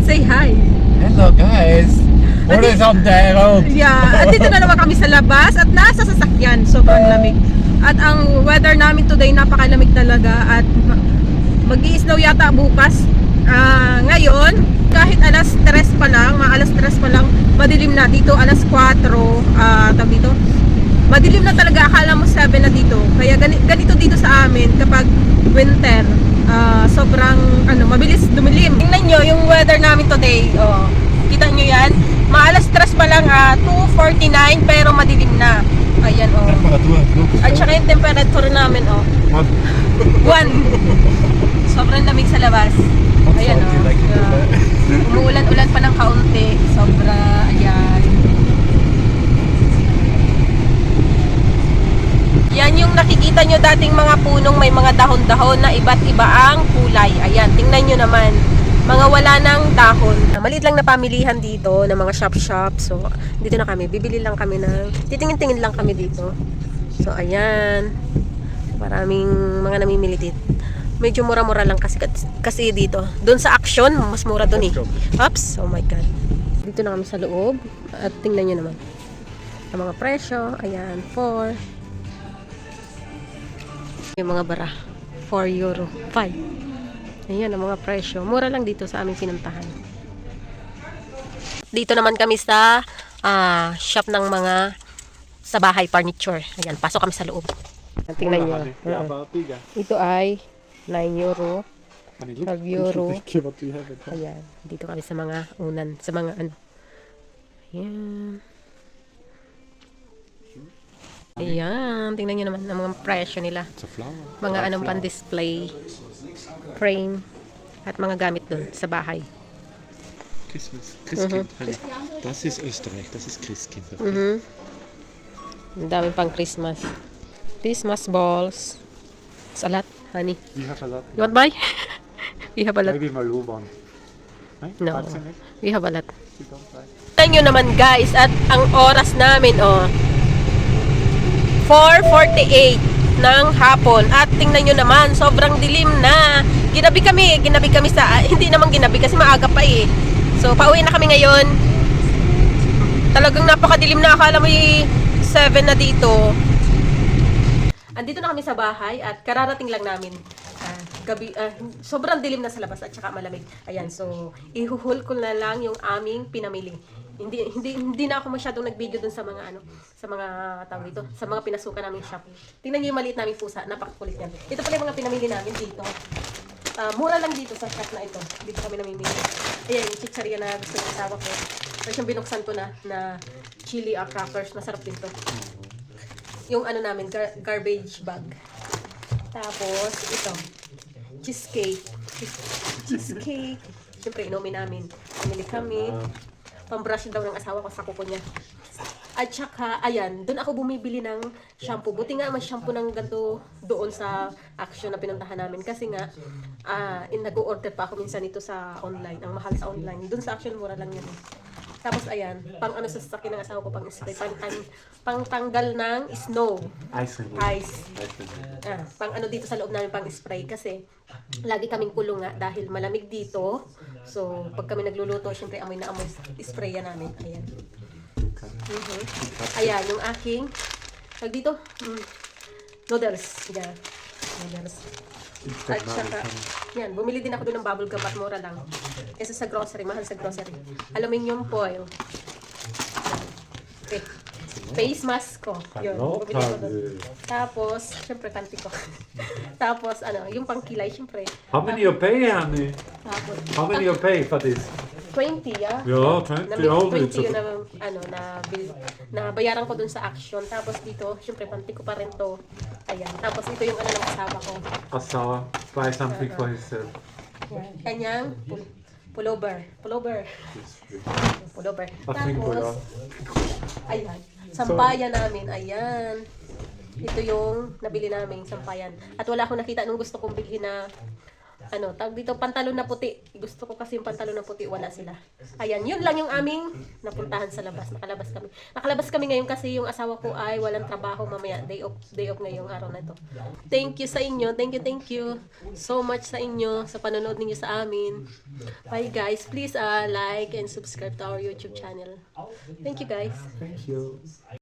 Say hi. Hello guys! What is up there? Yeah, at dito na naman kami sa labas at nasa sasakyan. Sobrang lamig. At ang weather namin today napakalamig talaga at mag-i-snow yata bukas. Ngayon, kahit alas 3 pa lang, mga alas 3 pa lang, madilim na dito, alas 4, tawag dito. Madilim na talaga, akala mo 7 na dito. Kaya ganito dito sa amin kapag winter. Sobrang mabilis dumilim. Tingnan nyo yung weather namin today. Kita nyo yan? Mga alas 3 pa lang, 2:49 pero madilim na. Ayan At saka yung temperature namin 1. Sobrang lamig sa labas. Ayan umuulan-ulan pa ng kaunti. Sobra, ayan. Yan yung nakikita nyo dating mga punong may mga dahon-dahon na iba't iba ang kulay. Ayan, tingnan nyo naman. Mga wala ng dahon. Maliit lang na pamilihan dito ng mga shop-shop. So, dito na kami. Bibili lang kami titingin-tingin lang kami dito. So, ayan. Maraming mga namimili dito. Medyo mura-mura lang kasi dito. Doon sa Action, mas mura doon eh. Oops, oh my god. Dito na kami sa loob. At tingnan nyo naman. Ang mga presyo. Ayan, 4. Yung mga bara. 4 euro. 5. Ayan ang mga presyo. Mura lang dito sa aming pinuntahan. Dito naman kami sa shop ng mga sa bahay furniture. Ayan, pasok kami sa loob. Tingnan nyo. Ito ay 9 euro. 12 euro. Ayan, dito kami sa mga unan. Sa mga Ayan. Ayan, tingnan nyo naman ang mga presyo nila. Mga pan-display, frame, at mga gamit doon sa bahay. Christkind. Das ist Österreich, das ist Christkind. Ang dami pang Christmas. Christmas balls. Salat, honey. We have a lot. You want buy? We have a lot. Maybe Maluban. No, we have a lot. Tingnan nyo naman guys, at ang oras namin 4:48 ng hapon. At tingnan nyo naman, sobrang dilim na. Ginabi kami sa, hindi naman ginabi kasi maaga pa eh. So, pauwi na kami ngayon. Talagang napakadilim na, akala mo 7 na dito. Andito na kami sa bahay at kararating lang namin. Gabi, sobrang dilim na sa labas at saka malamig. Ayan, so, ihuhul ko na lang yung aming pinamili. Hindi na ako masyadong nag-video dun sa mga tawag dito, sa mga pinasukan naming shop. Tingnan niyo yung maliit naming pusa, napakakulit niyan. Ito pala yung mga pinamili namin dito. Mura lang dito sa shop na ito. Dito kami namimili. Ayan, yung chicharia na gusto ng asawa ko. Tapos yung binuksan ko na chili crackers, masarap din to. Yung namin, garbage bag. Tapos ito, cheesecake. Siyempre, inumin namin. Pumili kami. Pambrush daw ng asawa ko sa kuko niya. At saka, ayan, doon ako bumibili ng shampoo. Buti nga may shampoo ng ganito doon sa Action na pinuntahan namin. Kasi nga, nag-o-order pa ako minsan ito sa online. Ang mahal sa online. Doon sa Action, mura lang yun. Tapos, ayan, sa sasakyan ng asawa ko, pang spray. Pang tanggal ng snow. Ice. Pang dito sa loob namin, pang spray. Kasi, lagi kaming kulong nga dahil malamig dito. So, pag kami nagluluto, syempre amoy na amoy sprayan namin. Ayan. Ayan, yung aking dito, noodles. Yan. Noodles. At saka, yan, bumili din ako doon ng bubble gum at mura lang. Kasi sa grocery, mahal sa grocery. Aluminum foil. Okay. Face mask ko. Yun, bumili ako doon. Tapos, syempre, panty ko. Tapos, yung pangkilay, syempre. How many you pay, honey? Tapos, How many you pay for this? 20, yeah? Yeah, 20. 20 yun na bayaran ko dun sa Action. Tapos dito, syempre, panty ko pa rin to. Ayan. Tapos ito yung ng asawa ko. Asawa, buy something for himself. Yan. Kanyang pullover. Pullover. Tapos, ayan. Sampayan namin. Ayan. Ito yung nabili namin sampayan. At wala akong nakita nung gusto kong bilhin na ano, tawag dito, pantalon na puti. Gusto ko kasi yung pantalon na puti, wala sila. Ayan, yun lang yung aming napuntahan sa labas. Nakalabas kami ngayon kasi yung asawa ko ay walang trabaho mamaya. Day off ngayong araw na to. Thank you sa inyo. Thank you so much sa inyo sa panonood ninyo sa amin. Bye guys. Please like and subscribe to our YouTube channel. Thank you guys. Thank you.